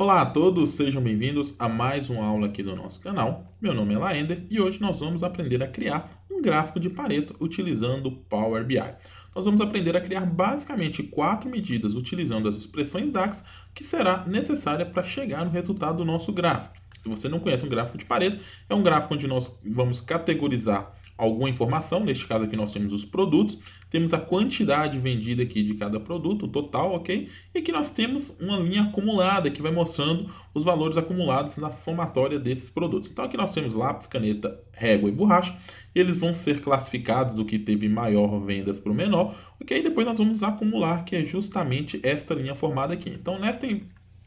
Olá a todos, sejam bem-vindos a mais uma aula aqui do nosso canal. Meu nome é Laender e hoje nós vamos aprender a criar um gráfico de Pareto utilizando o Power BI. Nós vamos aprender a criar basicamente 4 medidas utilizando as expressões DAX que será necessária para chegar no resultado do nosso gráfico. Se você não conhece um gráfico de Pareto, é um gráfico onde nós vamos categorizar alguma informação, neste caso aqui nós temos os produtos, temos a quantidade vendida aqui de cada produto, o total, ok? E aqui nós temos uma linha acumulada que vai mostrando os valores acumulados na somatória desses produtos. Então aqui nós temos lápis, caneta, régua e borracha, e eles vão ser classificados do que teve maior vendas para o menor, ok? E depois nós vamos acumular, que é justamente esta linha formada aqui. Então nesta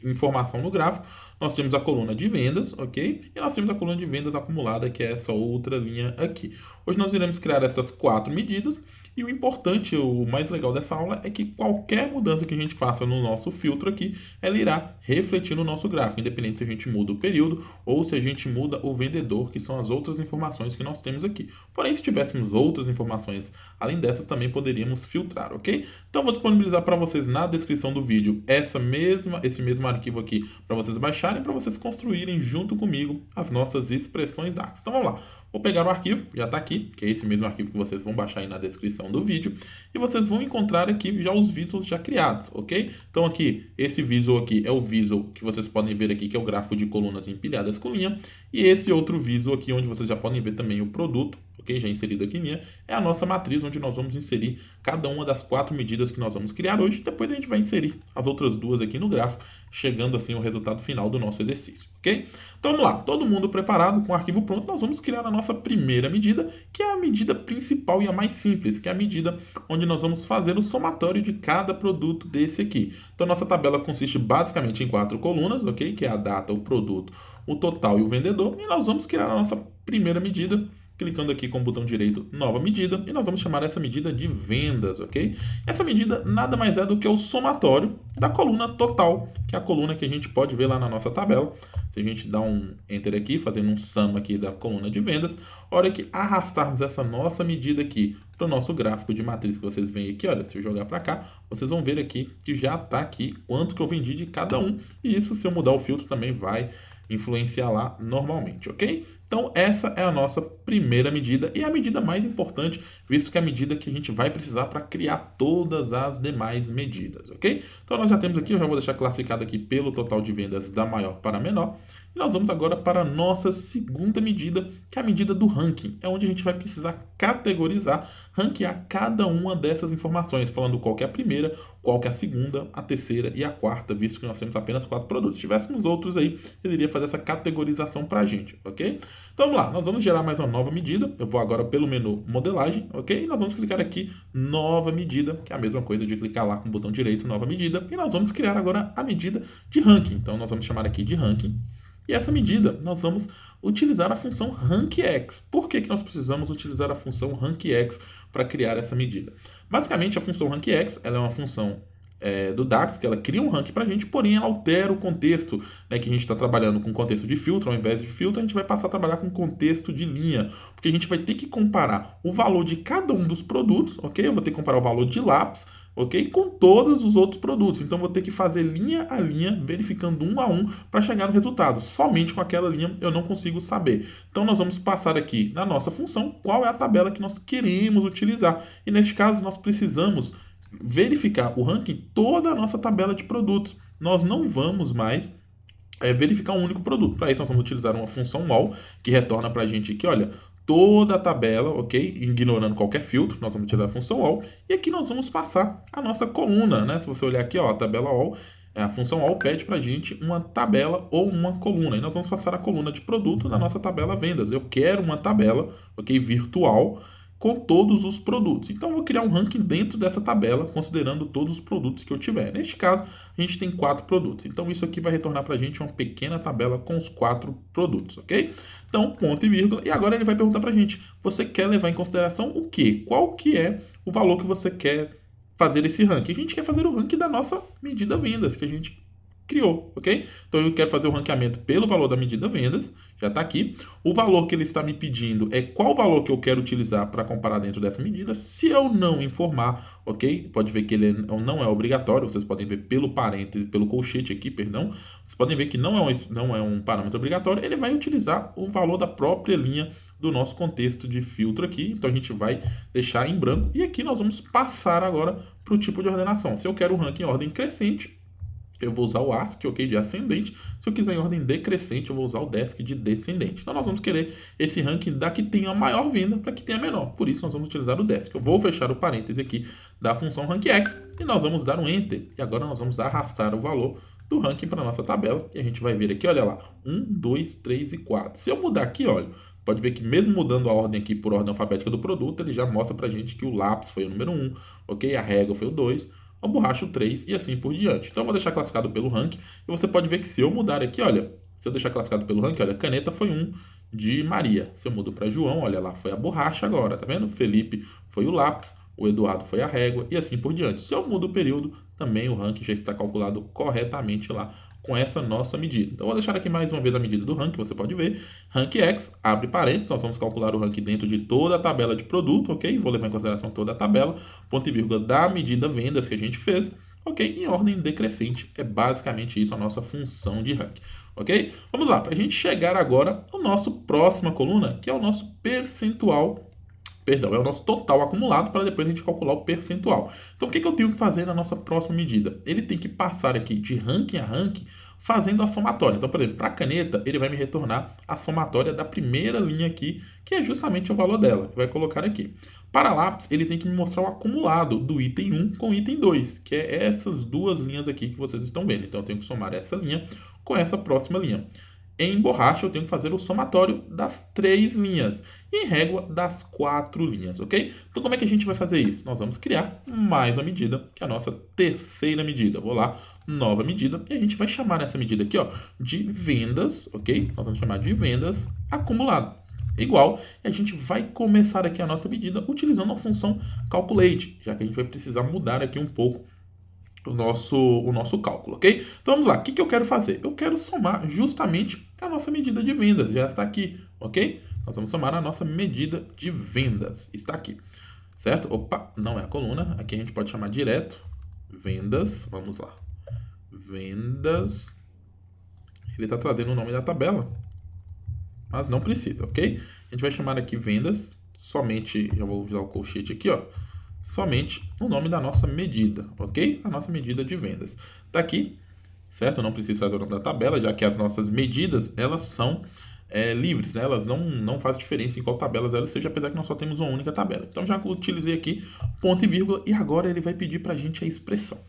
informação no gráfico, nós temos a coluna de vendas, ok? E nós temos a coluna de vendas acumulada, que é essa outra linha aqui. Hoje nós iremos criar essas 4 medidas e o importante, o mais legal dessa aula é que qualquer mudança que a gente faça no nosso filtro aqui, ela irá refletir no nosso gráfico, independente se a gente muda o período ou se a gente muda o vendedor, que são as outras informações que nós temos aqui. Porém, se tivéssemos outras informações além dessas, também poderíamos filtrar, ok? Então, vou disponibilizar para vocês na descrição do vídeo esse mesmo arquivo aqui para vocês baixarem, para vocês construírem junto comigo as nossas expressões DAX. Então, vamos lá. Vou pegar o arquivo, já está aqui, que é esse mesmo arquivo que vocês vão baixar aí na descrição do vídeo, e vocês vão encontrar aqui já os visuals já criados, ok? Então aqui, esse visual aqui é o visual que vocês podem ver aqui, que é o gráfico de colunas empilhadas com linha, e esse outro visual aqui, onde vocês já podem ver também o produto, ok? Já inserido aqui em linha, é a nossa matriz, onde nós vamos inserir cada uma das 4 medidas que nós vamos criar hoje, depois a gente vai inserir as outras 2 aqui no gráfico, chegando assim ao resultado final do nosso exercício, ok? Então vamos lá, todo mundo preparado com o arquivo pronto, nós vamos criar a nossa primeira medida, que é a medida principal e a mais simples, que é a medida onde nós vamos fazer o somatório de cada produto desse aqui. Então nossa tabela consiste basicamente em 4 colunas, ok? Que é a data, o produto, o total e o vendedor, e nós vamos criar a nossa primeira medida, clicando aqui com o botão direito, nova medida, e nós vamos chamar essa medida de vendas, ok? Essa medida nada mais é do que o somatório da coluna total, que é a coluna que a gente pode ver lá na nossa tabela. Se a gente dá um Enter aqui, fazendo um sum aqui da coluna de vendas, a hora que arrastarmos essa nossa medida aqui para o nosso gráfico de matriz que vocês veem aqui, olha, se eu jogar para cá, vocês vão ver aqui que já está aqui quanto que eu vendi de cada um, e isso, se eu mudar o filtro, também vai influenciar lá normalmente, ok? Então essa é a nossa primeira medida e a medida mais importante, visto que é a medida que a gente vai precisar para criar todas as demais medidas, ok? Então nós já temos aqui, eu já vou deixar classificado aqui pelo total de vendas da maior para a menor. E nós vamos agora para a nossa segunda medida, que é a medida do ranking. É onde a gente vai precisar categorizar, ranquear cada uma dessas informações, falando qual que é a primeira, qual que é a segunda, a terceira e a quarta, visto que nós temos apenas 4 produtos. Se tivéssemos outros aí, ele iria fazer essa categorização para a gente, ok? Então vamos lá, nós vamos gerar mais uma nova medida. Eu vou agora pelo menu modelagem, ok? E nós vamos clicar aqui, nova medida, que é a mesma coisa de clicar lá com o botão direito, nova medida. E nós vamos criar agora a medida de ranking. Então nós vamos chamar aqui de ranking. E essa medida, nós vamos utilizar a função rankX. Por que nós precisamos utilizar a função rankX para criar essa medida? Basicamente, a função rankX ela é uma função do DAX, que ela cria um ranking para a gente, porém ela altera o contexto, né, que a gente está trabalhando com contexto de filtro, ao invés de filtro, a gente vai passar a trabalhar com contexto de linha, porque a gente vai ter que comparar o valor de cada um dos produtos, ok? Eu vou ter que comparar o valor de lápis, ok? Com todos os outros produtos. Então, vou ter que fazer linha a linha, verificando um a um, para chegar no resultado. Somente com aquela linha eu não consigo saber. Então, nós vamos passar aqui na nossa função qual é a tabela que nós queremos utilizar. E, neste caso, nós precisamos verificar o ranking toda a nossa tabela de produtos. Nós não vamos mais verificar um único produto. Para isso, nós vamos utilizar uma função all, que retorna para a gente aqui, olha, toda a tabela, ok? Ignorando qualquer filtro, nós vamos utilizar a função all. E aqui nós vamos passar a nossa coluna, né? Se você olhar aqui, ó, a tabela all, a função all pede para a gente uma tabela ou uma coluna. E nós vamos passar a coluna de produto na nossa tabela vendas. Eu quero uma tabela, ok? Virtual, com todos os produtos. Então, eu vou criar um ranking dentro dessa tabela, considerando todos os produtos que eu tiver. Neste caso, a gente tem 4 produtos. Então, isso aqui vai retornar para a gente uma pequena tabela com os 4 produtos, ok? Então, ponto e vírgula. E agora ele vai perguntar para a gente, você quer levar em consideração o quê? Qual que é o valor que você quer fazer esse ranking? A gente quer fazer o ranking da nossa medida vendas, que a gente criou, ok? Então eu quero fazer o ranqueamento pelo valor da medida vendas, já está aqui. O valor que ele está me pedindo é qual valor que eu quero utilizar para comparar dentro dessa medida. Se eu não informar, ok? Pode ver que ele não é obrigatório, vocês podem ver pelo parêntese, pelo colchete aqui, perdão. Vocês podem ver que não é um parâmetro obrigatório, ele vai utilizar o valor da própria linha do nosso contexto de filtro aqui. Então a gente vai deixar em branco e aqui nós vamos passar agora para o tipo de ordenação. Se eu quero o ranking em ordem crescente, eu vou usar o ASCII, ok, de ascendente. Se eu quiser em ordem decrescente, eu vou usar o DESC de descendente. Então nós vamos querer esse ranking da que tenha a maior venda para que tenha a menor. Por isso nós vamos utilizar o DESC. Eu vou fechar o parêntese aqui da função rankX e nós vamos dar um Enter. E agora nós vamos arrastar o valor do ranking para a nossa tabela. E a gente vai ver aqui, olha lá, 1, 2, 3 e 4. Se eu mudar aqui, olha, pode ver que mesmo mudando a ordem aqui por ordem alfabética do produto, ele já mostra para a gente que o lápis foi o número 1, ok? A régua foi o 2. A borracha o 3 e assim por diante. Então eu vou deixar classificado pelo ranking e você pode ver que se eu mudar aqui, olha, se eu deixar classificado pelo ranking, olha, caneta foi 1 de Maria. Se eu mudo para João, olha lá, foi a borracha agora, tá vendo? Felipe foi o lápis, o Eduardo foi a régua e assim por diante. Se eu mudo o período, também o ranking já está calculado corretamente lá com essa nossa medida. Então, eu vou deixar aqui mais uma vez a medida do ranking, você pode ver. RankX, abre parênteses, nós vamos calcular o ranking dentro de toda a tabela de produto, ok? Vou levar em consideração toda a tabela, ponto e vírgula da medida vendas que a gente fez, ok? Em ordem decrescente, é basicamente isso a nossa função de ranking, ok? Vamos lá, para a gente chegar agora ao nosso próxima coluna, que é o nosso percentual. Perdão, é o nosso total acumulado para depois a gente calcular o percentual. Então, o que eu tenho que fazer na nossa próxima medida? Ele tem que passar aqui de ranking a ranking fazendo a somatória. Então, por exemplo, para a caneta, ele vai me retornar a somatória da primeira linha aqui, que é justamente o valor dela. Vai colocar aqui. Para lápis, ele tem que me mostrar o acumulado do item 1 com o item 2, que é essas duas linhas aqui que vocês estão vendo. Então, eu tenho que somar essa linha com essa próxima linha. Em borracha, eu tenho que fazer o somatório das 3 linhas. E em régua, das 4 linhas, ok? Então, como é que a gente vai fazer isso? Nós vamos criar mais uma medida, que é a nossa terceira medida. Vou lá, nova medida, e a gente vai chamar essa medida aqui, ó, de vendas, ok? Nós vamos chamar de vendas acumulado. Igual, e a gente vai começar aqui a nossa medida utilizando a função calculate, já que a gente vai precisar mudar aqui um pouco o nosso cálculo, ok? Então vamos lá, o que eu quero fazer? Eu quero somar justamente a nossa medida de vendas, já está aqui, ok? Nós vamos somar a nossa medida de vendas, está aqui, certo? Opa, não é a coluna, aqui a gente pode chamar direto, vendas, vamos lá, vendas, ele está trazendo o nome da tabela, mas não precisa, ok? A gente vai chamar aqui vendas, somente, já vou usar o colchete aqui, ó, somente o nome da nossa medida, ok? A nossa medida de vendas. Tá aqui, certo? Não precisa fazer o nome da tabela, já que as nossas medidas, elas são livres, né? Elas não faz diferença em qual tabela elas sejam, apesar que nós só temos uma única tabela. Então, já utilizei aqui ponto e vírgula, e agora ele vai pedir para a gente a expressão.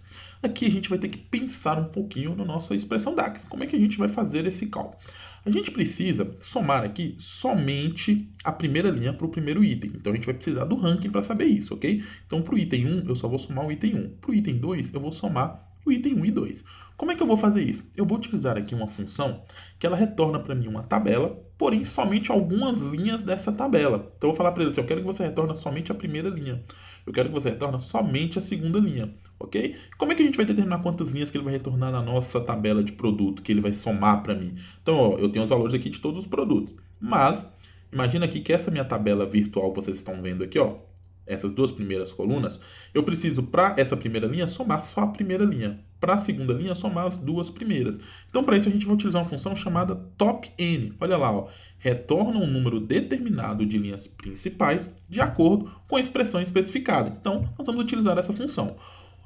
Aqui a gente vai ter que pensar um pouquinho na nossa expressão DAX. Como é que a gente vai fazer esse cálculo? A gente precisa somar aqui somente a primeira linha para o primeiro item. Então, a gente vai precisar do ranking para saber isso, ok? Então, para o item 1, eu só vou somar o item 1. Para o item 2, eu vou somar o item 1 e 2. Como é que eu vou fazer isso? Eu vou utilizar aqui uma função que ela retorna para mim uma tabela, porém somente algumas linhas dessa tabela. Então eu vou falar para ele assim, eu quero que você retorne somente a primeira linha. Eu quero que você retorne somente a segunda linha, ok? Como é que a gente vai determinar quantas linhas que ele vai retornar na nossa tabela de produto, que ele vai somar para mim? Então, ó, eu tenho os valores aqui de todos os produtos, mas imagina aqui que essa minha tabela virtual que vocês estão vendo aqui, ó, essas duas primeiras colunas, eu preciso, para essa primeira linha, somar só a primeira linha. Para a segunda linha, somar as duas primeiras. Então, para isso, a gente vai utilizar uma função chamada top-n. Olha lá, ó, retorna um número determinado de linhas principais de acordo com a expressão especificada. Então, nós vamos utilizar essa função.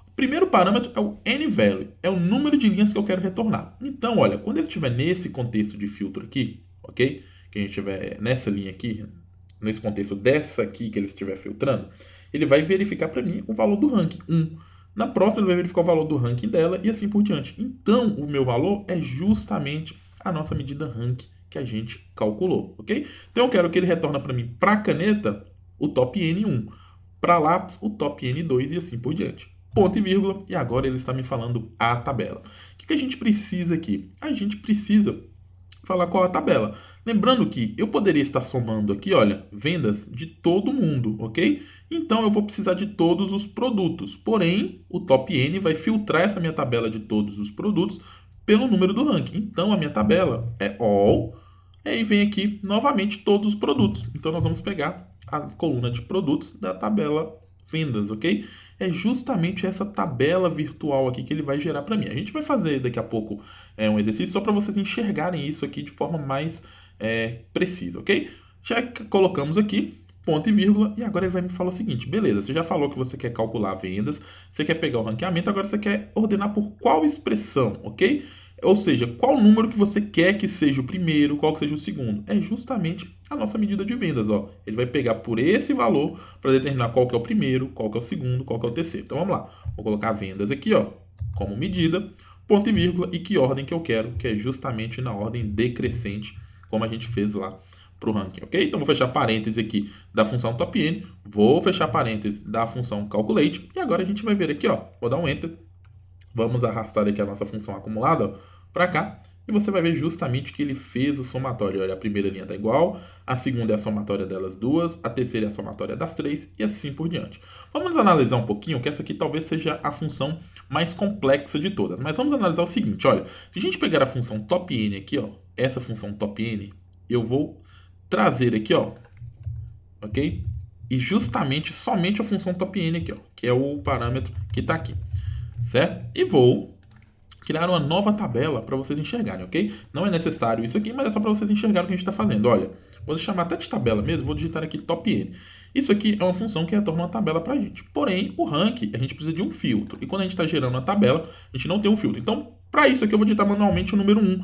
O primeiro parâmetro é o n-value, é o número de linhas que eu quero retornar. Então, olha, quando ele estiver nesse contexto de filtro aqui, ok? Que a gente estiver nessa linha aqui, nesse contexto dessa aqui que ele estiver filtrando, ele vai verificar para mim o valor do ranking 1. Na próxima ele vai verificar o valor do ranking dela e assim por diante. Então, o meu valor é justamente a nossa medida ranking que a gente calculou, ok? Então, eu quero que ele retorne para mim, para a caneta, o top N1, para lápis, o top N2 e assim por diante. Ponto e vírgula, e agora ele está me falando a tabela. O que a gente precisa aqui? A gente precisa falar qual é a tabela. Lembrando que eu poderia estar somando aqui, olha, vendas de todo mundo, ok? Então, eu vou precisar de todos os produtos. Porém, o top N vai filtrar essa minha tabela de todos os produtos pelo número do ranking. Então, a minha tabela é all, e aí vem aqui novamente todos os produtos. Então, nós vamos pegar a coluna de produtos da tabela vendas, ok? É justamente essa tabela virtual aqui que ele vai gerar para mim. A gente vai fazer daqui a pouco um exercício só para vocês enxergarem isso aqui de forma mais precisa, ok? Já colocamos aqui ponto e vírgula, e agora ele vai me falar o seguinte: beleza, você já falou que você quer calcular vendas, você quer pegar o ranqueamento, agora você quer ordenar por qual expressão, ok? Ou seja, qual número que você quer que seja o primeiro, qual que seja o segundo. É justamente a nossa medida de vendas, ó. Ele vai pegar por esse valor para determinar qual que é o primeiro, qual que é o segundo, qual que é o terceiro. Então vamos lá, vou colocar vendas aqui, ó, como medida, ponto e vírgula, e que ordem que eu quero, que é justamente na ordem decrescente, como a gente fez lá para o ranking, ok? Então vou fechar parênteses aqui da função top-n, vou fechar parênteses da função calculate, e agora a gente vai ver aqui, ó, vou dar um enter, vamos arrastar aqui a nossa função acumulada para cá, e você vai ver justamente que ele fez o somatório. Olha, a primeira linha está igual, a segunda é a somatória delas duas, a terceira é a somatória das três, e assim por diante. Vamos analisar um pouquinho, que essa aqui talvez seja a função mais complexa de todas, mas vamos analisar o seguinte, olha, se a gente pegar a função top-n aqui, ó, essa função top-n, eu vou trazer aqui, ó, ok? E justamente, somente a função top-n aqui, ó, que é o parâmetro que está aqui, certo? E vou criar uma nova tabela para vocês enxergarem, ok? Não é necessário isso aqui, mas é só para vocês enxergarem o que a gente está fazendo. Olha, vou chamar até de tabela mesmo, vou digitar aqui top-n. Isso aqui é uma função que retorna uma tabela para a gente. Porém, o rank, a gente precisa de um filtro. E quando a gente está gerando uma tabela, a gente não tem um filtro. Então, para isso aqui, eu vou digitar manualmente o número 1,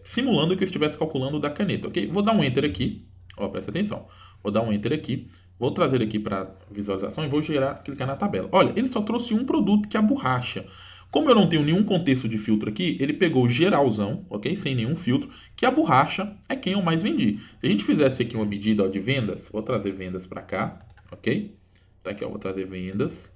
simulando que eu estivesse calculando da caneta, ok? Vou dar um enter aqui, ó, presta atenção. Vou dar um enter aqui, vou trazer aqui para visualização e vou clicar na tabela. Olha, ele só trouxe um produto, que é a borracha. Como eu não tenho nenhum contexto de filtro aqui, ele pegou geralzão, ok? Sem nenhum filtro, que a borracha é quem eu mais vendi. Se a gente fizesse aqui uma medida, ó, de vendas, vou trazer vendas para cá, ok? Tá aqui, ó, vou trazer vendas.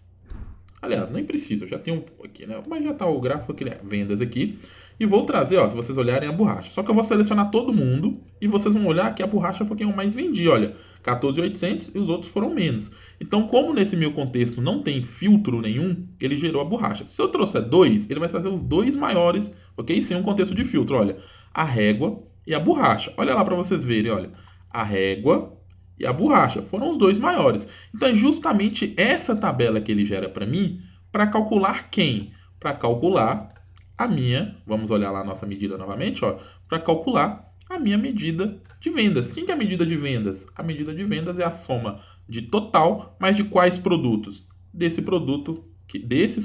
Aliás, nem precisa, eu já tenho aqui, né? Mas já tá o gráfico aqui, né? Vendas aqui. E vou trazer, ó, se vocês olharem, a borracha. Só que eu vou selecionar todo mundo e vocês vão olhar que a borracha foi quem eu mais vendi, olha. 14.800 e os outros foram menos. Então, como nesse meu contexto não tem filtro nenhum, ele gerou a borracha. Se eu trouxer 2, ele vai trazer os 2 maiores, ok? Sem um contexto de filtro, olha. A régua e a borracha. Olha lá para vocês verem, olha. A régua e a borracha foram os 2 maiores. Então, é justamente essa tabela que ele gera para mim, para calcular quem? Para calcular a minha, vamos olhar lá a nossa medida novamente, ó, para calcular a minha medida de vendas. Quem que é a medida de vendas? A medida de vendas é a soma de total, mais de quais produtos? Desses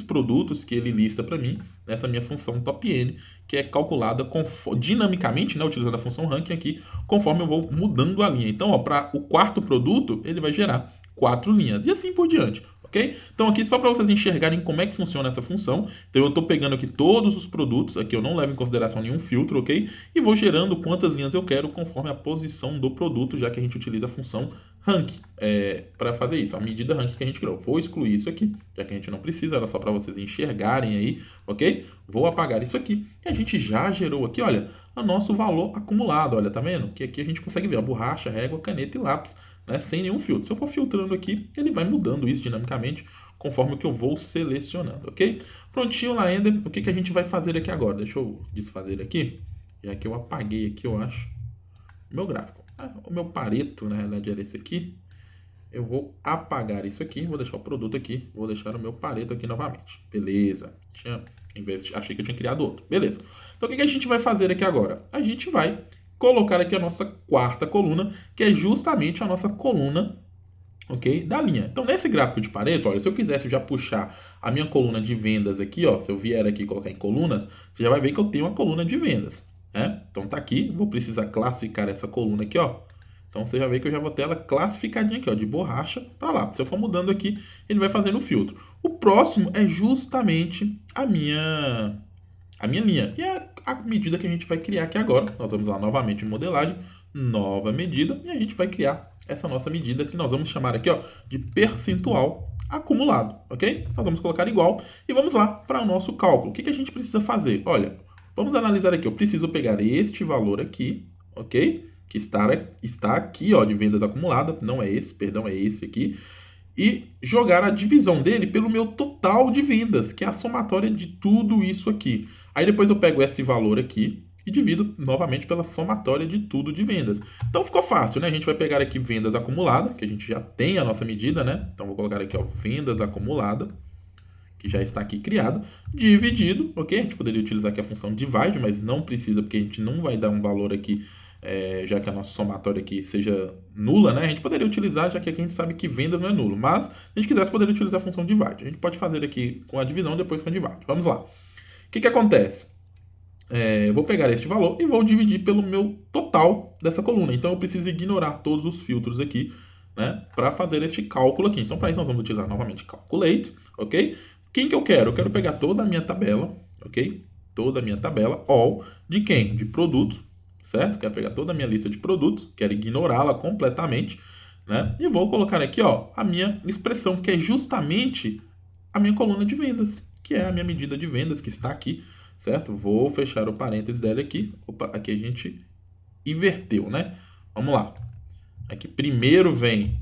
produtos que ele lista para mim, nessa minha função top-n, que é calculada dinamicamente, né, utilizando a função ranking aqui, conforme eu vou mudando a linha. Então, para o quarto produto, ele vai gerar 4 linhas, e assim por diante. Ok? Então aqui só para vocês enxergarem como é que funciona essa função. Então eu estou pegando aqui todos os produtos, aqui eu não levo em consideração nenhum filtro, ok? E vou gerando quantas linhas eu quero conforme a posição do produto, já que a gente utiliza a função rank para fazer isso, a medida rank que a gente criou. Vou excluir isso aqui, já que a gente não precisa, era só para vocês enxergarem aí, ok? Vou apagar isso aqui e a gente já gerou aqui, olha, o nosso valor acumulado, olha, tá vendo? Que aqui a gente consegue ver a borracha, régua, caneta e lápis, né, sem nenhum filtro. Se eu for filtrando aqui, ele vai mudando isso dinamicamente conforme o que eu vou selecionando, ok? Prontinho lá, Ender. O que a gente vai fazer aqui agora? Deixa eu desfazer aqui, já que eu apaguei aqui, eu acho, o meu gráfico. O meu Pareto, na realidade, era esse aqui. Eu vou apagar isso aqui, vou deixar o produto aqui, vou deixar o meu Pareto aqui novamente. Beleza. Achei que eu tinha criado outro. Beleza. Então, o que a gente vai fazer aqui agora? A gente vai colocar aqui a nossa quarta coluna, que é justamente a nossa coluna, ok, da linha. Então, nesse gráfico de Pareto, olha, se eu quisesse já puxar a minha coluna de vendas aqui, ó, se eu vier aqui e colocar em colunas, você já vai ver que eu tenho uma coluna de vendas, né? Então, tá aqui, vou precisar classificar essa coluna aqui, ó. Então, você já vê que eu já vou ter ela classificadinha aqui, ó, de borracha para lá. Se eu for mudando aqui, ele vai fazendo o filtro. O próximo é justamente a minha linha. E é a medida que a gente vai criar aqui agora. Nós vamos lá novamente em modelagem, nova medida, e a gente vai criar essa nossa medida que nós vamos chamar aqui, ó, de percentual acumulado, ok? Nós vamos colocar igual e vamos lá para o nosso cálculo. O que a gente precisa fazer? Olha, vamos analisar aqui. Eu preciso pegar este valor aqui, ok? Que está aqui, ó, de vendas acumulada. Não é esse, perdão, é esse aqui. e jogar a divisão dele pelo meu total de vendas, que é a somatória de tudo isso aqui. Aí depois eu pego esse valor aqui e divido novamente pela somatória de tudo de vendas. Então ficou fácil, né? A gente vai pegar aqui vendas acumulada, que a gente já tem a nossa medida, né? Então vou colocar aqui, ó, vendas acumulada, que já está aqui criado, dividido, ok? A gente poderia utilizar aqui a função divide, mas não precisa, porque a gente não vai dar um valor aqui, já que a nossa somatória aqui seja nula, né? A gente poderia utilizar, já que aqui a gente sabe que vendas não é nulo, mas se a gente quisesse, poderia utilizar a função divide. A gente pode fazer aqui com a divisão, depois com a divide. Vamos lá. O que acontece? Eu vou pegar este valor e vou dividir pelo meu total dessa coluna. Então eu preciso ignorar todos os filtros aqui, né, para fazer este cálculo aqui. Então para isso nós vamos utilizar novamente calculate, ok? Quem que eu quero? Eu quero pegar toda a minha tabela, ok? Toda a minha tabela, all, de quem? De produtos, certo? Quero pegar toda a minha lista de produtos, quero ignorá-la completamente, né? E vou colocar aqui, ó, a minha expressão, que é justamente a minha coluna de vendas, que é a minha medida de vendas que está aqui, certo? Vou fechar o parênteses dela aqui. Opa, aqui a gente inverteu, né? Vamos lá. Aqui primeiro vem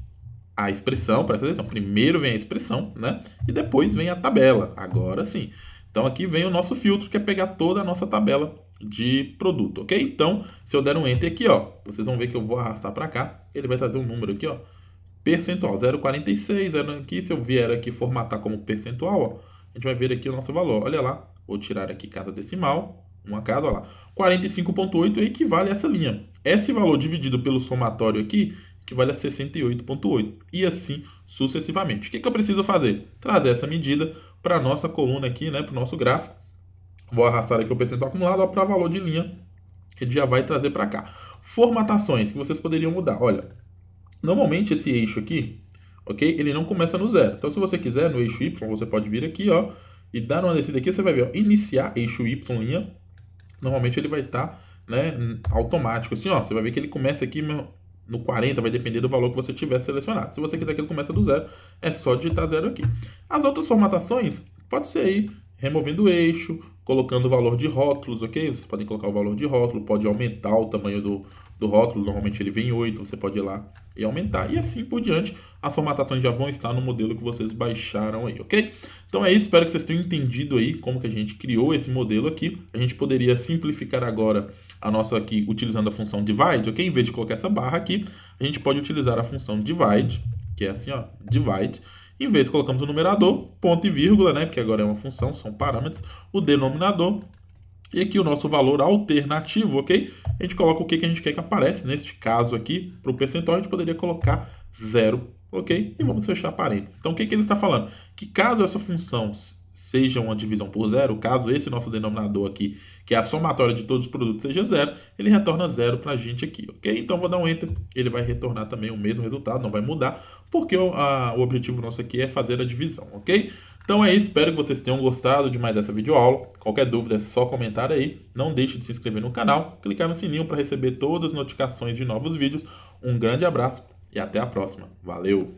a expressão, presta atenção, primeiro vem a expressão, né? E depois vem a tabela, agora sim. Então aqui vem o nosso filtro, que é pegar toda a nossa tabela de produto, ok? Então, se eu der um Enter aqui, ó, vocês vão ver que eu vou arrastar para cá, ele vai trazer um número aqui, ó, percentual, 0,46, aqui, se eu vier aqui formatar como percentual, ó, a gente vai ver aqui o nosso valor, olha lá, vou tirar aqui casa decimal, uma casa, olha lá, 45,8 equivale a essa linha. Esse valor dividido pelo somatório aqui, equivale a 68,8 e assim sucessivamente. O que eu preciso fazer? Trazer essa medida para a nossa coluna aqui, né, para o nosso gráfico. Vou arrastar aqui o percentual acumulado para valor de linha, ele já vai trazer para cá. Formatações que vocês poderiam mudar. Olha, normalmente esse eixo aqui, ok, ele não começa no zero. Então se você quiser, no eixo Y, você pode vir aqui, ó, e dar uma descida aqui, você vai ver, ó, iniciar eixo Y linha. Normalmente ele vai estar, né, automático, assim, ó. Você vai ver que ele começa aqui no 40, vai depender do valor que você tiver selecionado. Se você quiser que ele comece do zero, é só digitar zero aqui. As outras formatações, pode ser aí, removendo o eixo, colocando o valor de rótulos, ok? Vocês podem colocar o valor de rótulo, pode aumentar o tamanho do rótulo, normalmente ele vem em 8, você pode ir lá e aumentar, e assim por diante. As formatações já vão estar no modelo que vocês baixaram aí, ok? Então é isso, espero que vocês tenham entendido aí como que a gente criou esse modelo aqui. A gente poderia simplificar agora a nossa aqui utilizando a função divide, ok? Em vez de colocar essa barra aqui, a gente pode utilizar a função divide, que é assim, ó, divide. Em vez, colocamos o numerador, ponto e vírgula, né? Porque agora é uma função, são parâmetros, o denominador. E aqui o nosso valor alternativo, ok? A gente coloca o que a gente quer que apareça. Neste caso aqui, para o percentual, a gente poderia colocar 0, ok? E vamos fechar parênteses. Então, o que ele está falando? Que caso essa função seja uma divisão por zero, caso esse nosso denominador aqui, que é a somatória de todos os produtos, seja zero, ele retorna zero para a gente aqui, ok? Então, vou dar um Enter, ele vai retornar também o mesmo resultado, não vai mudar, porque o objetivo nosso aqui é fazer a divisão, ok? Então é isso, espero que vocês tenham gostado de mais dessa videoaula. Qualquer dúvida é só comentar aí. Não deixe de se inscrever no canal, clicar no sininho para receber todas as notificações de novos vídeos. Um grande abraço e até a próxima. Valeu!